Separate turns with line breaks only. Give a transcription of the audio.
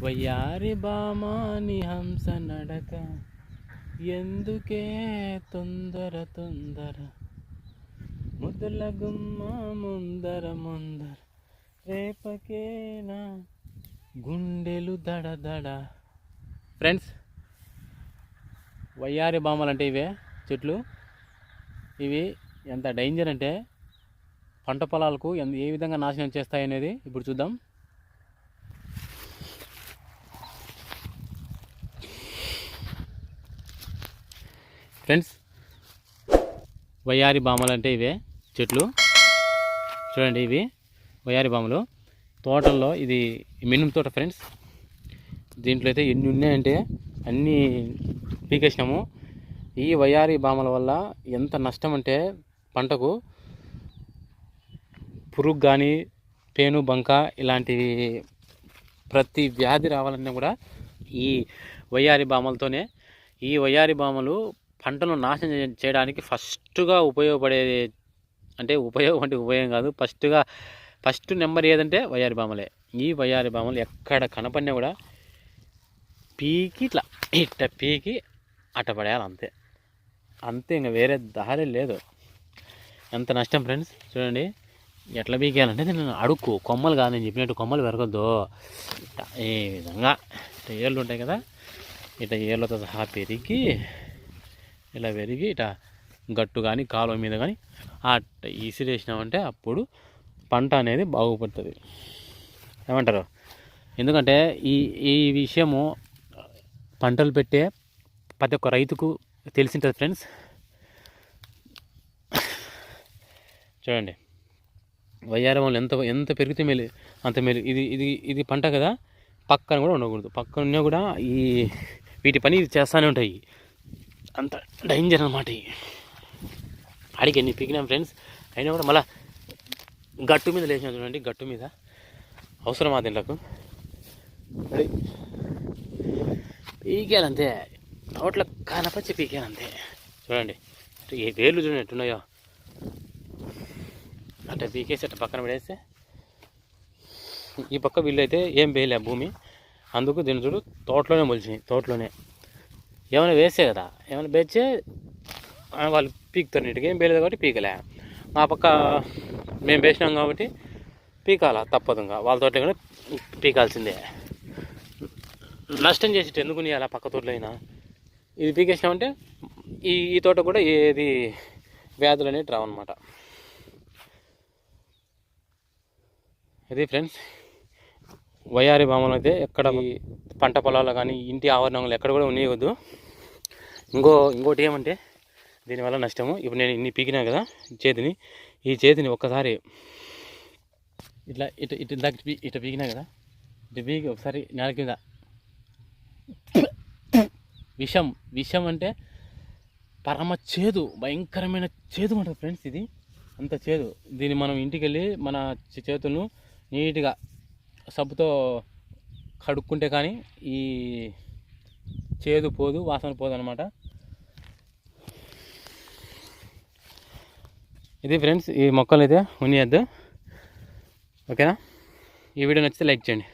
వయ్యారి బామాని హంస నడక ఎందుకే తొందర తొందర ముద్దుల గుమ్మ ముందర ముందర రేపకేనా గుండెలు దడ దడ. ఫ్రెండ్స్, వయ్యారి బామలు అంటే ఇవే చెట్లు. ఇవి ఎంత డేంజర్ అంటే పంట పొలాలకు ఏ విధంగా నాశనం చేస్తాయి అనేది ఇప్పుడు చూద్దాం. ఫ్రెండ్స్, వయ్యారి బామలు అంటే ఇవే చెట్లు. చూడండి, ఇవి వయ్యారి బామలు. తోటల్లో ఇది మినుము తోట ఫ్రెండ్స్. దీంట్లో అయితే ఎన్ని ఉన్నాయంటే అన్నీ పీకేసినాము. ఈ వయ్యారి బామల వల్ల ఎంత నష్టం అంటే పంటకు పురుగు కానీ పేను బంక ఇలాంటివి ప్రతి వ్యాధి రావాలన్నా కూడా ఈ వయ్యారి బామలతోనే. ఈ వయ్యారి బామలు పంటను నాశనం చేయడానికి ఫస్ట్గా ఉపయోగపడేది అంటే ఉపయోగం కాదు, ఫస్ట్ నెంబర్ ఏదంటే వయ్యారి బామలే. ఈ వయ్యారి బామలు ఎక్కడ కనపడినా కూడా పీకి ఇట్ట పీకి అట్ట పడేయాలి, అంతే ఇంకా వేరే దారి లేదు. ఎంత నష్టం ఫ్రెండ్స్. చూడండి ఎట్లా పీకేయాలంటే నేను అడుక్కు కొమ్మలు కాదు, నేను చెప్పినట్టు కొమ్మలు పెరగద్దు. ఈ విధంగా ఇట్లా ఏళ్ళు ఉంటాయి కదా, ఇట్లా ఏళ్ళతో సహా పెరిగి ఇలా పెరిగి ఇట్లా గట్టు కానీ కాలువ మీద కానీ అట్ట ఈసిరేసినామంటే అప్పుడు పంట అనేది బాగుపడుతుంది. ఏమంటారు? ఎందుకంటే ఈ విషయము పంటలు పెట్టే ప్రతి ఒక్క రైతుకు తెలిసింటుంది ఫ్రెండ్స్. చూడండి, వయ్యారి వాళ్ళు ఎంత పెరిగితే మేలు అంత మేలు. ఇది పంట కదా, పక్కన కూడా ఉండకూడదు. పక్కన ఉన్నా కూడా వీటి పని చేస్తూనే ఉంటాయి. అంత డేంజర్ అన్నమాట. అడిగి ఎన్ని పీకినాం ఫ్రెండ్స్, అయినా కూడా మళ్ళీ గట్టు మీద లేచిన. చూడండి, గట్టు మీద అవసరమా దీంట్లకు పీకేయాలంతే, తోటలో కనపచ్చి పీకేయాలంతే. చూడండి ఈ వేళ్ళు చూడండి ఎట్టున్నాయో, అట్లా పీకేసి అట్లా పక్కన పడేస్తే ఈ పక్క వీళ్ళు అయితే ఏం వేయలే భూమి, అందుకు దీన్ని చూడు తోటలోనే మొలిచినాయి. తోటలోనే ఏమైనా వేస్తే కదా, ఏమైనా వేస్తే వాళ్ళు పీకుతారు. నీటికి ఏం వేయలేదు కాబట్టి పీకలే. మా పక్క మేము వేసినాం కాబట్టి పీకాల తప్పదు. ఇంకా వాళ్ళ తోటలో కూడా పీకాల్సిందే. నష్టం చేసేట ఎందుకు అలా పక్క తోటలో అయినా ఇది పీకేసినామంటే ఈ తోట కూడా ఏది వ్యాధులు అనేవి రావన్నమాట. ఇది ఫ్రెండ్స్, వయ్యారి బామలు అయితే ఎక్కడ పంట పొలాలు కానీ ఇంటి ఆవరణంలో ఎక్కడ కూడా ఉండవద్దు. ఇంకోటి ఏమంటే దీనివల్ల నష్టము. ఇప్పుడు నేను ఇన్ని పీకినా కదా ఈ చేతిని ఒక్కసారి ఇట్లా పీకినా కదా, ఇట్లా పీకి ఒకసారి నేల కింద విషం అంటే పరమ చేదు, భయంకరమైన చేదు ఉంటుంది ఫ్రెండ్స్. ఇది అంత చేదు. దీన్ని మనం ఇంటికి వెళ్ళి మన చేతులను నీట్గా సబ్బుతో కడుక్కుంటే కానీ ఈ చేదు పోదు, వాసన పోదు అనమాట. ఇది ఫ్రెండ్స్, ఈ మొక్కలు అయితే ఉన్నయద్దు. ఓకేనా? ఈ వీడియో నచ్చితే లైక్ చేయండి.